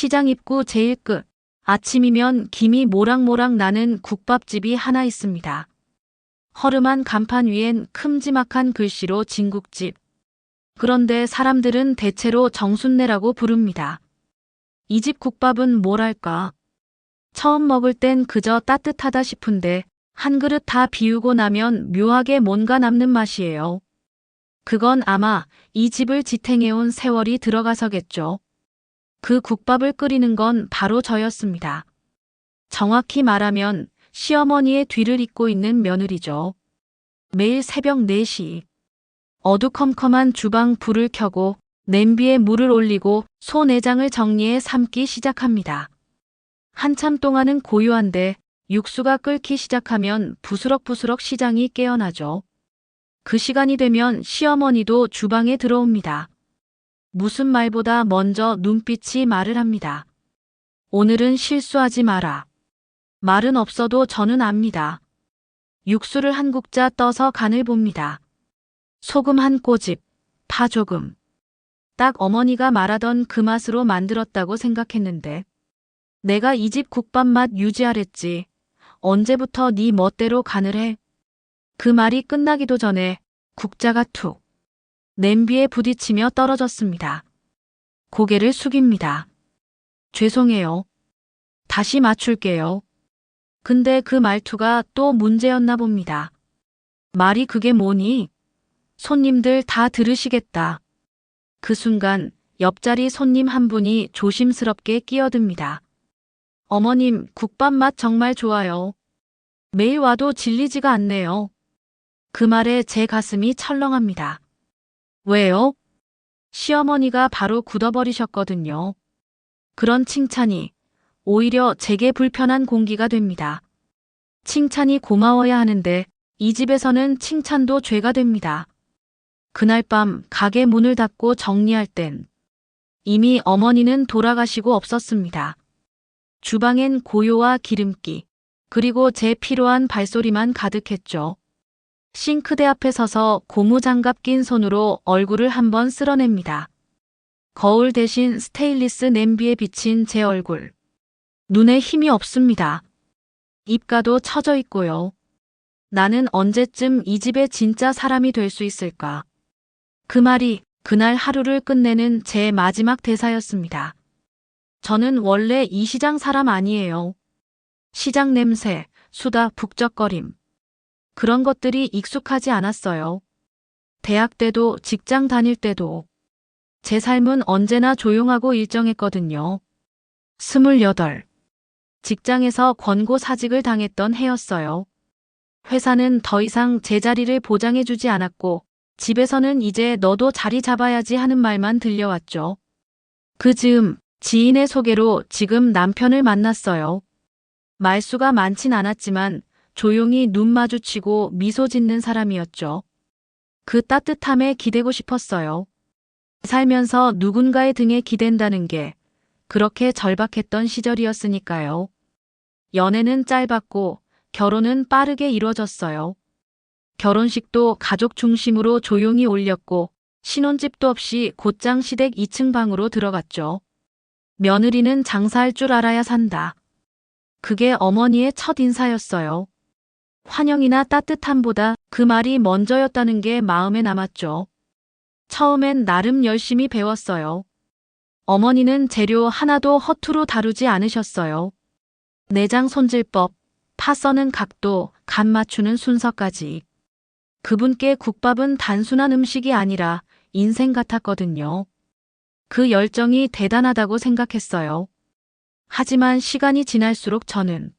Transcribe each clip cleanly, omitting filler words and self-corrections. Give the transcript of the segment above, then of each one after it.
시장 입구 제일 끝. 아침이면 김이 모락모락 나는 국밥집이 하나 있습니다. 허름한 간판 위엔 큼지막한 글씨로 진국집. 그런데 사람들은 대체로 정순례라고 부릅니다. 이 집 국밥은 뭐랄까. 처음 먹을 땐 그저 따뜻하다 싶은데 한 그릇 다 비우고 나면 묘하게 뭔가 남는 맛이에요. 그건 아마 이 집을 지탱해온 세월이 들어가서겠죠. 그 국밥을 끓이는 건 바로 저였습니다. 정확히 말하면 시어머니의 뒤를 잇고 있는 며느리죠. 매일 새벽 4시. 어두컴컴한 주방 불을 켜고 냄비에 물을 올리고 소 내장을 정리해 삶기 시작합니다. 한참 동안은 고요한데 육수가 끓기 시작하면 부스럭부스럭 시장이 깨어나죠. 그 시간이 되면 시어머니도 주방에 들어옵니다. 무슨 말보다 먼저 눈빛이 말을 합니다. 오늘은 실수하지 마라. 말은 없어도 저는 압니다. 육수를 한 국자 떠서 간을 봅니다. 소금 한 꼬집, 파 조금. 딱 어머니가 말하던 그 맛으로 만들었다고 생각했는데 내가 이 집 국밥 맛 유지하랬지. 언제부터 네 멋대로 간을 해? 그 말이 끝나기도 전에 국자가 툭 냄비에 부딪히며 떨어졌습니다. 고개를 숙입니다. 죄송해요. 다시 맞출게요. 근데 그 말투가 또 문제였나 봅니다. 말이 그게 뭐니? 손님들 다 들으시겠다. 그 순간 옆자리 손님 한 분이 조심스럽게 끼어듭니다. 어머님, 국밥 맛 정말 좋아요. 매일 와도 질리지가 않네요. 그 말에 제 가슴이 철렁합니다. 왜요? 시어머니가 바로 굳어버리셨거든요. 그런 칭찬이 오히려 제게 불편한 공기가 됩니다. 칭찬이 고마워야 하는데 이 집에서는 칭찬도 죄가 됩니다. 그날 밤 가게 문을 닫고 정리할 땐 이미 어머니는 돌아가시고 없었습니다. 주방엔 고요와 기름기, 그리고 제 피로한 발소리만 가득했죠. 싱크대 앞에 서서 고무장갑 낀 손으로 얼굴을 한번 쓸어냅니다. 거울 대신 스테인리스 냄비에 비친 제 얼굴. 눈에 힘이 없습니다. 입가도 처져 있고요. 나는 언제쯤 이 집의 진짜 사람이 될 수 있을까? 그 말이 그날 하루를 끝내는 제 마지막 대사였습니다. 저는 원래 이 시장 사람 아니에요. 시장 냄새, 수다, 북적거림. 그런 것들이 익숙하지 않았어요. 대학 때도 직장 다닐 때도. 제 삶은 언제나 조용하고 일정했거든요. 28. 직장에서 권고사직을 당했던 해였어요. 회사는 더 이상 제 자리를 보장해주지 않았고 집에서는 이제 너도 자리 잡아야지 하는 말만 들려왔죠. 그 즈음 지인의 소개로 지금 남편을 만났어요. 말수가 많진 않았지만 조용히 눈 마주치고 미소 짓는 사람이었죠. 그 따뜻함에 기대고 싶었어요. 살면서 누군가의 등에 기댄다는 게 그렇게 절박했던 시절이었으니까요. 연애는 짧았고 결혼은 빠르게 이루어졌어요. 결혼식도 가족 중심으로 조용히 올렸고 신혼집도 없이 곧장 시댁 2층 방으로 들어갔죠. 며느리는 장사할 줄 알아야 산다. 그게 어머니의 첫 인사였어요. 환영이나 따뜻함보다 그 말이 먼저였다는 게 마음에 남았죠. 처음엔 나름 열심히 배웠어요. 어머니는 재료 하나도 허투루 다루지 않으셨어요. 내장 손질법, 파 써는 각도, 간 맞추는 순서까지. 그분께 국밥은 단순한 음식이 아니라 인생 같았거든요. 그 열정이 대단하다고 생각했어요. 하지만 시간이 지날수록 저는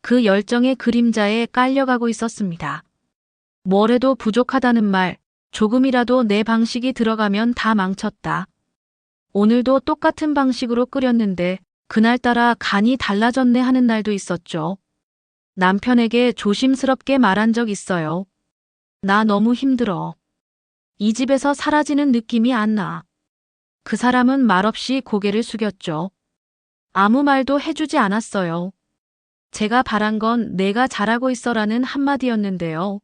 그 열정의 그림자에 깔려가고 있었습니다. 뭘 해도 부족하다는 말, 조금이라도 내 방식이 들어가면 다 망쳤다. 오늘도 똑같은 방식으로 끓였는데 그날따라 간이 달라졌네 하는 날도 있었죠. 남편에게 조심스럽게 말한 적 있어요. 나 너무 힘들어. 이 집에서 사라지는 느낌이 안 나. 그 사람은 말없이 고개를 숙였죠. 아무 말도 해주지 않았어요. 제가 바란 건 내가 잘하고 있어라는 한마디였는데요.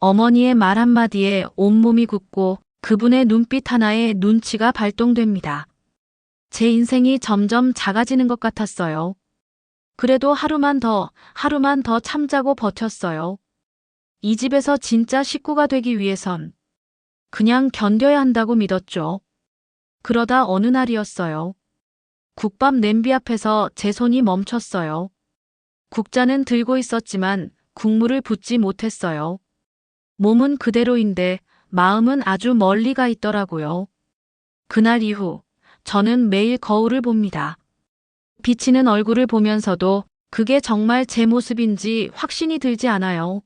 어머니의 말 한마디에 온몸이 굳고 그분의 눈빛 하나에 눈치가 발동됩니다. 제 인생이 점점 작아지는 것 같았어요. 그래도 하루만 더 참자고 버텼어요. 이 집에서 진짜 식구가 되기 위해선 그냥 견뎌야 한다고 믿었죠. 그러다 어느 날이었어요. 국밥 냄비 앞에서 제 손이 멈췄어요. 국자는 들고 있었지만 국물을 붓지 못했어요. 몸은 그대로인데 마음은 아주 멀리 가 있더라고요. 그날 이후 저는 매일 거울을 봅니다. 비치는 얼굴을 보면서도 그게 정말 제 모습인지 확신이 들지 않아요.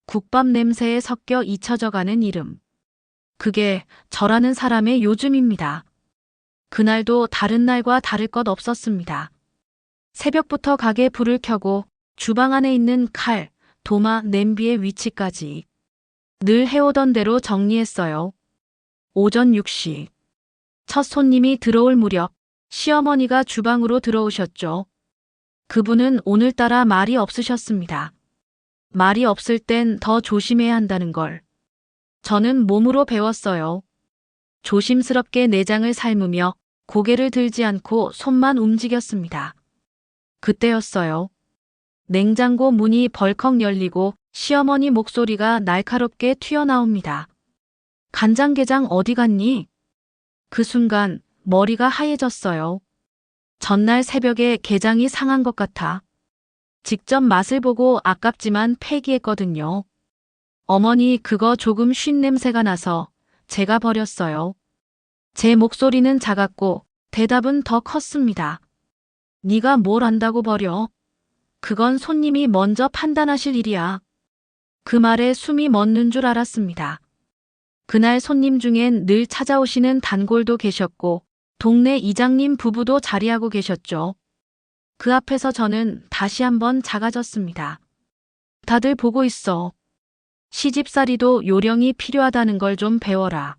국밥 냄새에 섞여 잊혀져가는 이름. 그게 저라는 사람의 요즘입니다. 그날도 다른 날과 다를 것 없었습니다. 새벽부터 가게 불을 켜고 주방 안에 있는 칼, 도마, 냄비의 위치까지 늘 해오던 대로 정리했어요. 오전 6시. 첫 손님이 들어올 무렵 시어머니가 주방으로 들어오셨죠. 그분은 오늘따라 말이 없으셨습니다. 말이 없을 땐 더 조심해야 한다는 걸 저는 몸으로 배웠어요. 조심스럽게 내장을 삶으며 고개를 들지 않고 손만 움직였습니다. 그때였어요. 냉장고 문이 벌컥 열리고 시어머니 목소리가 날카롭게 튀어나옵니다. 간장게장 어디 갔니? 그 순간 머리가 하얘졌어요. 전날 새벽에 게장이 상한 것 같아. 직접 맛을 보고 아깝지만 폐기했거든요. 어머니 그거 조금 쉰 냄새가 나서 제가 버렸어요. 제 목소리는 작았고 대답은 더 컸습니다. 네가 뭘 안다고 버려? 그건 손님이 먼저 판단하실 일이야. 그 말에 숨이 멎는 줄 알았습니다. 그날 손님 중엔 늘 찾아오시는 단골도 계셨고 동네 이장님 부부도 자리하고 계셨죠. 그 앞에서 저는 다시 한번 작아졌습니다. 다들 보고 있어. 시집살이도 요령이 필요하다는 걸 좀 배워라.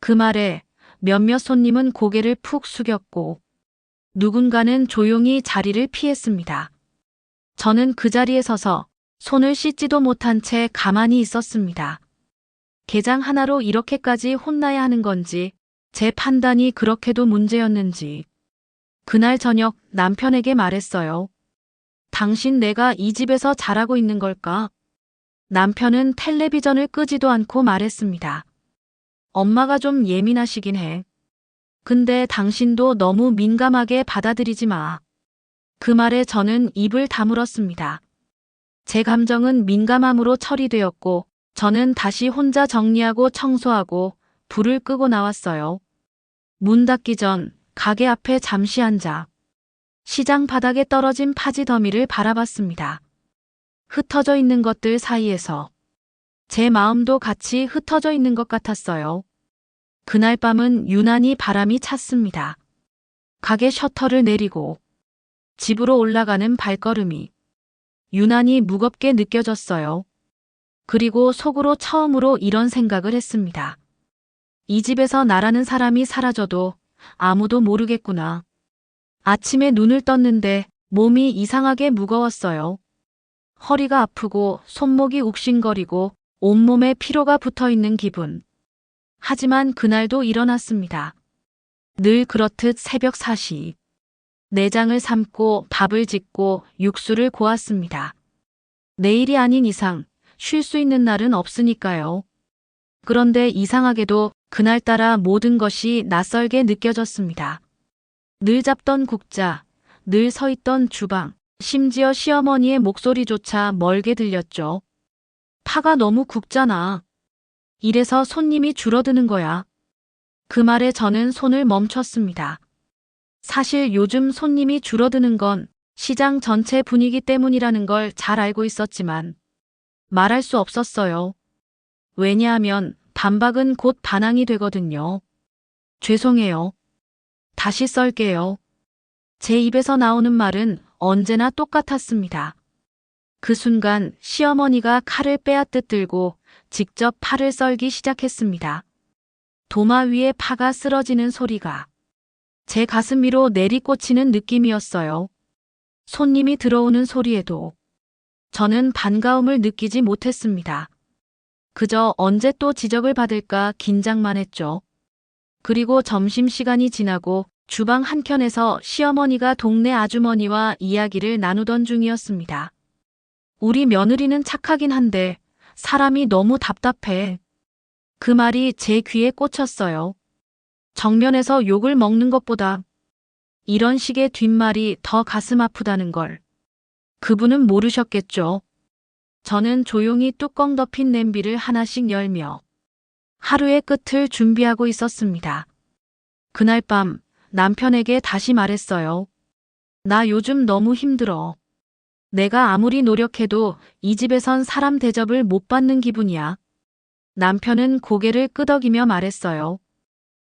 그 말에 몇몇 손님은 고개를 푹 숙였고 누군가는 조용히 자리를 피했습니다. 저는 그 자리에 서서 손을 씻지도 못한 채 가만히 있었습니다. 게장 하나로 이렇게까지 혼나야 하는 건지 제 판단이 그렇게도 문제였는지 그날 저녁 남편에게 말했어요. 당신 내가 이 집에서 잘하고 있는 걸까? 남편은 텔레비전을 끄지도 않고 말했습니다. 엄마가 좀 예민하시긴 해. 근데 당신도 너무 민감하게 받아들이지 마. 그 말에 저는 입을 다물었습니다. 제 감정은 민감함으로 처리되었고 저는 다시 혼자 정리하고 청소하고 불을 끄고 나왔어요. 문 닫기 전 가게 앞에 잠시 앉아 시장 바닥에 떨어진 파지 더미를 바라봤습니다. 흩어져 있는 것들 사이에서 제 마음도 같이 흩어져 있는 것 같았어요. 그날 밤은 유난히 바람이 찼습니다. 가게 셔터를 내리고 집으로 올라가는 발걸음이 유난히 무겁게 느껴졌어요. 그리고 속으로 처음으로 이런 생각을 했습니다. 이 집에서 나라는 사람이 사라져도 아무도 모르겠구나. 아침에 눈을 떴는데 몸이 이상하게 무거웠어요. 허리가 아프고 손목이 욱신거리고 온몸에 피로가 붙어있는 기분. 하지만 그날도 일어났습니다. 늘 그렇듯 새벽 4시. 내장을 삶고 밥을 짓고 육수를 고았습니다. 내일이 아닌 이상 쉴 수 있는 날은 없으니까요. 그런데 이상하게도 그날따라 모든 것이 낯설게 느껴졌습니다. 늘 잡던 국자, 늘 서 있던 주방, 심지어 시어머니의 목소리조차 멀게 들렸죠. 파가 너무 굵잖아. 이래서 손님이 줄어드는 거야. 그 말에 저는 손을 멈췄습니다. 사실 요즘 손님이 줄어드는 건 시장 전체 분위기 때문이라는 걸 잘 알고 있었지만 말할 수 없었어요. 왜냐하면 반박은 곧 반항이 되거든요. 죄송해요. 다시 썰게요. 제 입에서 나오는 말은 언제나 똑같았습니다. 그 순간 시어머니가 칼을 빼앗듯 들고 직접 파를 썰기 시작했습니다. 도마 위에 파가 쓰러지는 소리가 제 가슴 위로 내리꽂히는 느낌이었어요. 손님이 들어오는 소리에도 저는 반가움을 느끼지 못했습니다. 그저 언제 또 지적을 받을까 긴장만 했죠. 그리고 점심시간이 지나고 주방 한켠에서 시어머니가 동네 아주머니와 이야기를 나누던 중이었습니다. 우리 며느리는 착하긴 한데 사람이 너무 답답해. 그 말이 제 귀에 꽂혔어요. 정면에서 욕을 먹는 것보다 이런 식의 뒷말이 더 가슴 아프다는 걸 그분은 모르셨겠죠. 저는 조용히 뚜껑 덮인 냄비를 하나씩 열며 하루의 끝을 준비하고 있었습니다. 그날 밤 남편에게 다시 말했어요. 나 요즘 너무 힘들어. 내가 아무리 노력해도 이 집에선 사람 대접을 못 받는 기분이야. 남편은 고개를 끄덕이며 말했어요.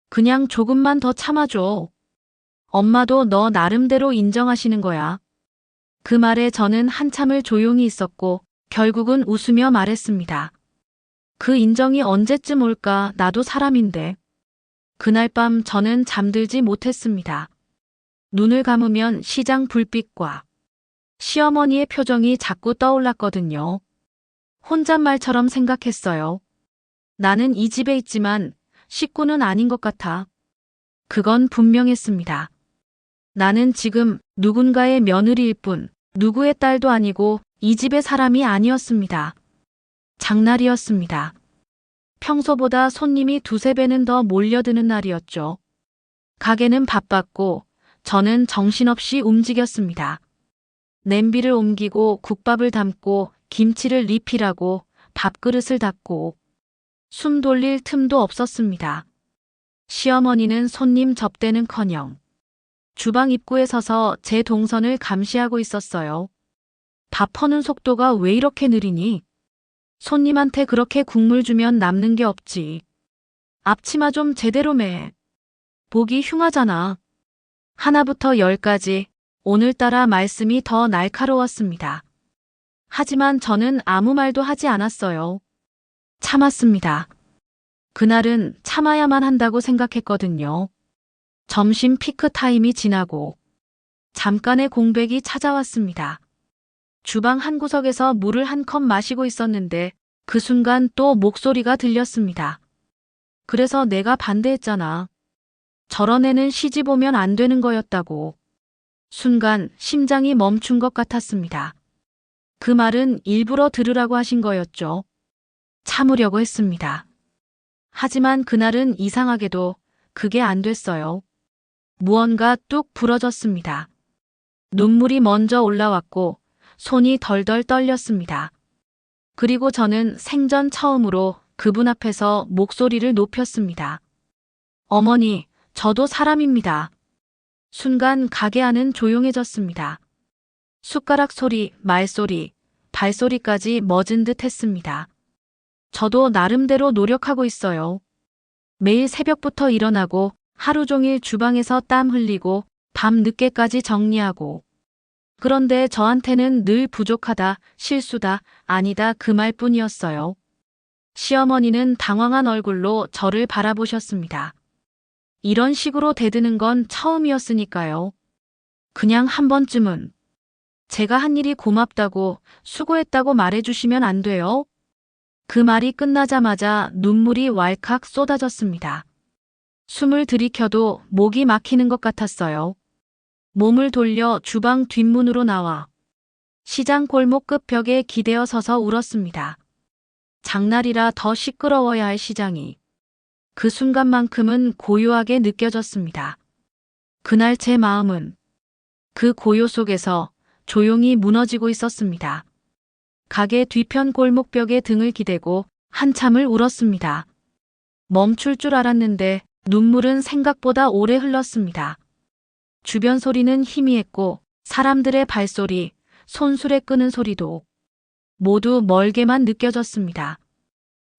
그냥 조금만 더 참아줘. 엄마도 너 나름대로 인정하시는 거야. 그 말에 저는 한참을 조용히 있었고 결국은 웃으며 말했습니다. 그 인정이 언제쯤 올까? 나도 사람인데. 그날 밤 저는 잠들지 못했습니다. 눈을 감으면 시장 불빛과 시어머니의 표정이 자꾸 떠올랐거든요. 혼잣말처럼 생각했어요. 나는 이 집에 있지만 식구는 아닌 것 같아. 그건 분명했습니다. 나는 지금 누군가의 며느리일 뿐 누구의 딸도 아니고 이 집의 사람이 아니었습니다. 장날이었습니다. 평소보다 손님이 두세 배는 더 몰려드는 날이었죠. 가게는 바빴고 저는 정신없이 움직였습니다. 냄비를 옮기고 국밥을 담고 김치를 리필하고 밥그릇을 닦고 숨 돌릴 틈도 없었습니다. 시어머니는 손님 접대는커녕 주방 입구에 서서 제 동선을 감시하고 있었어요. 밥 퍼는 속도가 왜 이렇게 느리니? 손님한테 그렇게 국물 주면 남는 게 없지. 앞치마 좀 제대로 매. 보기 흉하잖아. 하나부터 열까지 오늘따라 말씀이 더 날카로웠습니다. 하지만 저는 아무 말도 하지 않았어요. 참았습니다. 그날은 참아야만 한다고 생각했거든요. 점심 피크 타임이 지나고 잠깐의 공백이 찾아왔습니다. 주방 한 구석에서 물을 한 컵 마시고 있었는데 그 순간 또 목소리가 들렸습니다. 그래서 내가 반대했잖아. 저런 애는 시집 오면 안 되는 거였다고. 순간 심장이 멈춘 것 같았습니다. 그 말은 일부러 들으라고 하신 거였죠. 참으려고 했습니다. 하지만 그날은 이상하게도 그게 안 됐어요. 무언가 뚝 부러졌습니다. 눈물이 먼저 올라왔고 손이 덜덜 떨렸습니다. 그리고 저는 생전 처음으로 그분 앞에서 목소리를 높였습니다. 어머니, 저도 사람입니다. 순간 가게 안은 조용해졌습니다. 숟가락 소리, 말소리, 발소리까지 멎은 듯 했습니다. 저도 나름대로 노력하고 있어요. 매일 새벽부터 일어나고 하루 종일 주방에서 땀 흘리고 밤 늦게까지 정리하고. 그런데 저한테는 늘 부족하다, 실수다, 아니다 그 말뿐이었어요. 시어머니는 당황한 얼굴로 저를 바라보셨습니다. 이런 식으로 대드는 건 처음이었으니까요. 그냥 한 번쯤은 제가 한 일이 고맙다고 수고했다고 말해주시면 안 돼요? 그 말이 끝나자마자 눈물이 왈칵 쏟아졌습니다. 숨을 들이켜도 목이 막히는 것 같았어요. 몸을 돌려 주방 뒷문으로 나와 시장 골목 끝벽에 기대어 서서 울었습니다. 장날이라 더 시끄러워야 할 시장이 그 순간만큼은 고요하게 느껴졌습니다. 그날 제 마음은 그 고요 속에서 조용히 무너지고 있었습니다. 가게 뒤편 골목벽에 등을 기대고 한참을 울었습니다. 멈출 줄 알았는데 눈물은 생각보다 오래 흘렀습니다. 주변 소리는 희미했고 사람들의 발소리, 손수레 끄는 소리도 모두 멀게만 느껴졌습니다.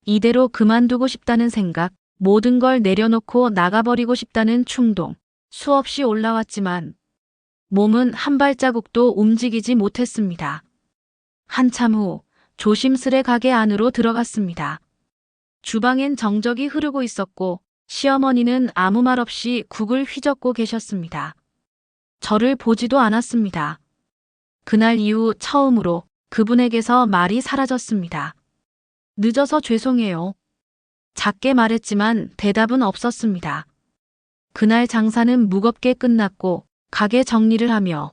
이대로 그만두고 싶다는 생각, 모든 걸 내려놓고 나가버리고 싶다는 충동, 수없이 올라왔지만 몸은 한 발자국도 움직이지 못했습니다. 한참 후 조심스레 가게 안으로 들어갔습니다. 주방엔 정적이 흐르고 있었고 시어머니는 아무 말 없이 국을 휘젓고 계셨습니다. 저를 보지도 않았습니다. 그날 이후 처음으로 그분에게서 말이 사라졌습니다. 늦어서 죄송해요. 작게 말했지만 대답은 없었습니다. 그날 장사는 무겁게 끝났고 가게 정리를 하며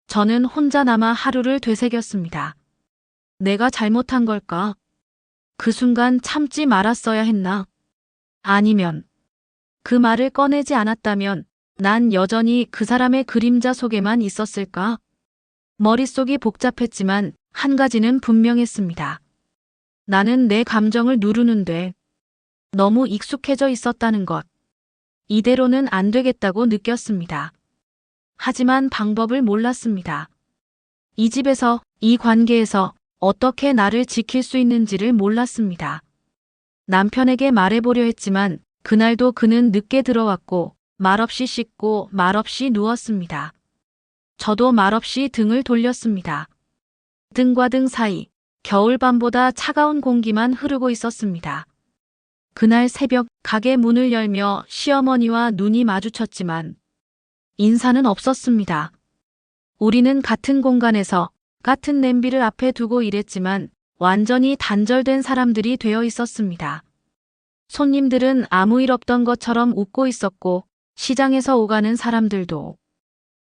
저는 혼자 남아 하루를 되새겼습니다. 내가 잘못한 걸까? 그 순간 참지 말았어야 했나? 아니면 그 말을 꺼내지 않았다면 난 여전히 그 사람의 그림자 속에만 있었을까? 머릿속이 복잡했지만 한 가지는 분명했습니다. 나는 내 감정을 누르는데 너무 익숙해져 있었다는 것. 이대로는 안 되겠다고 느꼈습니다. 하지만 방법을 몰랐습니다. 이 집에서, 이 관계에서 어떻게 나를 지킬 수 있는지를 몰랐습니다. 남편에게 말해보려 했지만 그날도 그는 늦게 들어왔고 말없이 씻고 말없이 누웠습니다. 저도 말없이 등을 돌렸습니다. 등과 등 사이 겨울밤보다 차가운 공기만 흐르고 있었습니다. 그날 새벽 가게 문을 열며 시어머니와 눈이 마주쳤지만 인사는 없었습니다. 우리는 같은 공간에서 같은 냄비를 앞에 두고 일했지만 완전히 단절된 사람들이 되어 있었습니다. 손님들은 아무 일 없던 것처럼 웃고 있었고 시장에서 오가는 사람들도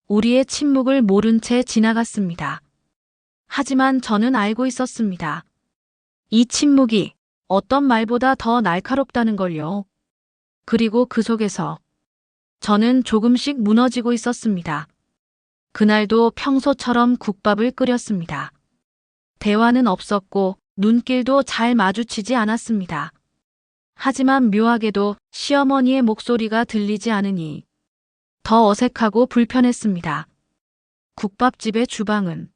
우리의 침묵을 모른 채 지나갔습니다. 하지만 저는 알고 있었습니다. 이 침묵이 어떤 말보다 더 날카롭다는 걸요. 그리고 그 속에서 저는 조금씩 무너지고 있었습니다. 그날도 평소처럼 국밥을 끓였습니다. 대화는 없었고 눈길도 잘 마주치지 않았습니다. 하지만 묘하게도 시어머니의 목소리가 들리지 않으니 더 어색하고 불편했습니다. 국밥집의 주방은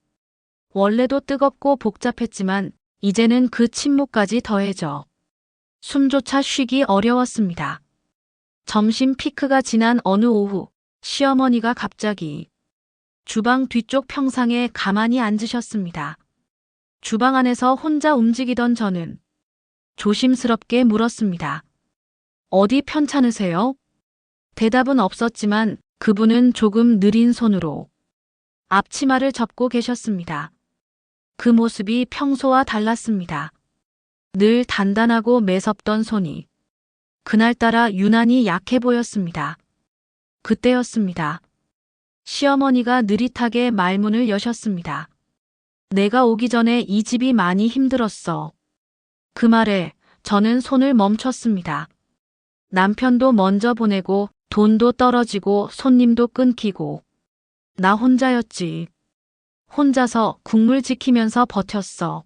원래도 뜨겁고 복잡했지만 이제는 그 침묵까지 더해져 숨조차 쉬기 어려웠습니다. 점심 피크가 지난 어느 오후 시어머니가 갑자기 주방 뒤쪽 평상에 가만히 앉으셨습니다. 주방 안에서 혼자 움직이던 저는 조심스럽게 물었습니다. 어디 편찮으세요? 대답은 없었지만 그분은 조금 느린 손으로 앞치마를 접고 계셨습니다. 그 모습이 평소와 달랐습니다. 늘 단단하고 매섭던 손이 그날따라 유난히 약해 보였습니다. 그때였습니다. 시어머니가 느릿하게 말문을 여셨습니다. 내가 오기 전에 이 집이 많이 힘들었어. 그 말에 저는 손을 멈췄습니다. 남편도 먼저 보내고 돈도 떨어지고 손님도 끊기고 나 혼자였지. 혼자서 국물 지키면서 버텼어.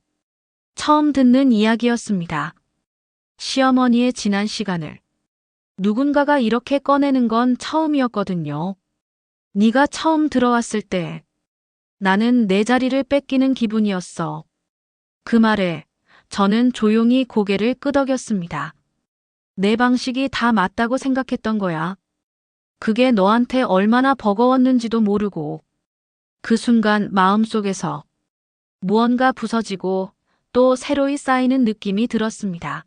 처음 듣는 이야기였습니다. 시어머니의 지난 시간을 누군가가 이렇게 꺼내는 건 처음이었거든요. 네가 처음 들어왔을 때 나는 내 자리를 뺏기는 기분이었어. 그 말에 저는 조용히 고개를 끄덕였습니다. 내 방식이 다 맞다고 생각했던 거야. 그게 너한테 얼마나 버거웠는지도 모르고 그 순간 마음속에서 무언가 부서지고 또 새로이 쌓이는 느낌이 들었습니다.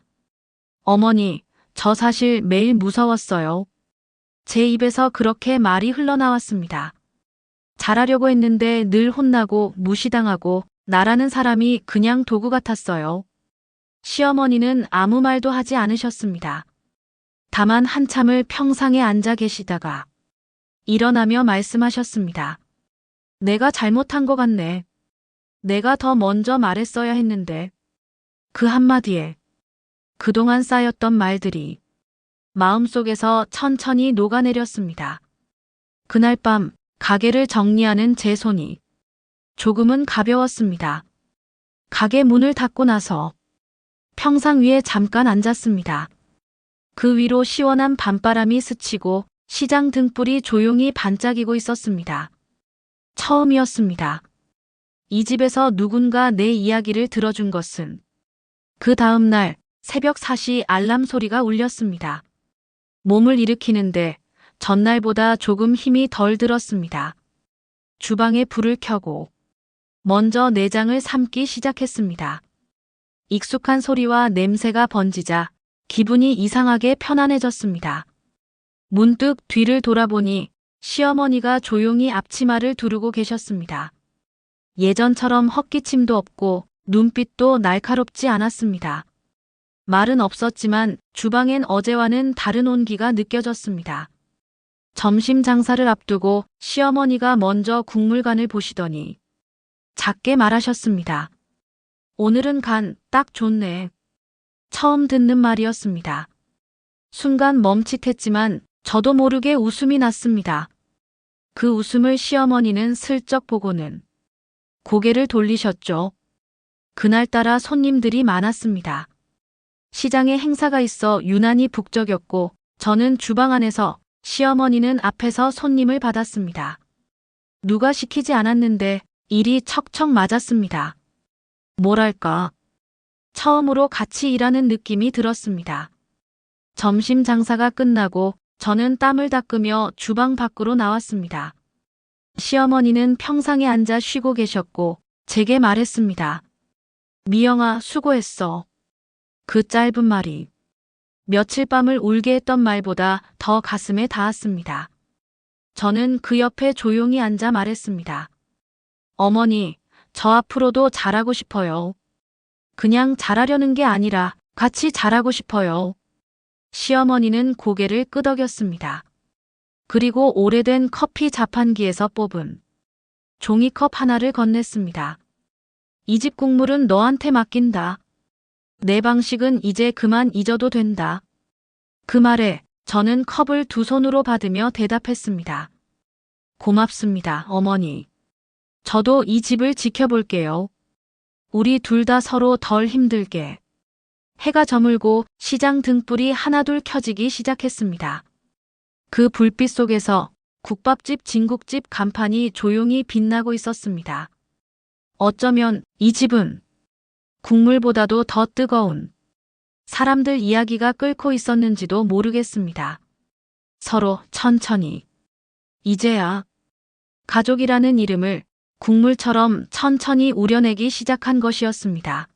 어머니, 저 사실 매일 무서웠어요. 제 입에서 그렇게 말이 흘러나왔습니다. 잘하려고 했는데 늘 혼나고 무시당하고 나라는 사람이 그냥 도구 같았어요. 시어머니는 아무 말도 하지 않으셨습니다. 다만 한참을 평상에 앉아 계시다가 일어나며 말씀하셨습니다. 내가 잘못한 것 같네. 내가 더 먼저 말했어야 했는데. 그 한마디에 그동안 쌓였던 말들이 마음속에서 천천히 녹아내렸습니다. 그날 밤 가게를 정리하는 제 손이 조금은 가벼웠습니다. 가게 문을 닫고 나서 평상 위에 잠깐 앉았습니다. 그 위로 시원한 밤바람이 스치고 시장 등불이 조용히 반짝이고 있었습니다. 처음이었습니다. 이 집에서 누군가 내 이야기를 들어준 것은 그 다음 날 새벽 4시 알람 소리가 울렸습니다. 몸을 일으키는데 전날보다 조금 힘이 덜 들었습니다. 주방에 불을 켜고 먼저 내장을 삶기 시작했습니다. 익숙한 소리와 냄새가 번지자 기분이 이상하게 편안해졌습니다. 문득 뒤를 돌아보니 시어머니가 조용히 앞치마를 두르고 계셨습니다. 예전처럼 헛기침도 없고 눈빛도 날카롭지 않았습니다. 말은 없었지만 주방엔 어제와는 다른 온기가 느껴졌습니다. 점심 장사를 앞두고 시어머니가 먼저 국물간을 보시더니 작게 말하셨습니다. 오늘은 간 딱 좋네. 처음 듣는 말이었습니다. 순간 멈칫했지만 저도 모르게 웃음이 났습니다. 그 웃음을 시어머니는 슬쩍 보고는 고개를 돌리셨죠. 그날따라 손님들이 많았습니다. 시장에 행사가 있어 유난히 북적였고 저는 주방 안에서, 시어머니는 앞에서 손님을 받았습니다. 누가 시키지 않았는데 일이 척척 맞았습니다. 뭐랄까, 처음으로 같이 일하는 느낌이 들었습니다. 점심 장사가 끝나고 저는 땀을 닦으며 주방 밖으로 나왔습니다. 시어머니는 평상에 앉아 쉬고 계셨고 제게 말했습니다. 미영아, 수고했어. 그 짧은 말이 며칠 밤을 울게 했던 말보다 더 가슴에 닿았습니다. 저는 그 옆에 조용히 앉아 말했습니다. 어머니, 저 앞으로도 잘하고 싶어요. 그냥 잘하려는 게 아니라 같이 잘하고 싶어요. 시어머니는 고개를 끄덕였습니다. 그리고 오래된 커피 자판기에서 뽑은 종이컵 하나를 건넸습니다. 이 집 국물은 너한테 맡긴다. 내 방식은 이제 그만 잊어도 된다. 그 말에 저는 컵을 두 손으로 받으며 대답했습니다. 고맙습니다, 어머니. 저도 이 집을 지켜볼게요. 우리 둘 다 서로 덜 힘들게. 해가 저물고 시장 등불이 하나둘 켜지기 시작했습니다. 그 불빛 속에서 국밥집 진국집 간판이 조용히 빛나고 있었습니다. 어쩌면 이 집은 국물보다도 더 뜨거운 사람들 이야기가 끓고 있었는지도 모르겠습니다. 서로 천천히, 이제야 가족이라는 이름을 국물처럼 천천히 우려내기 시작한 것이었습니다.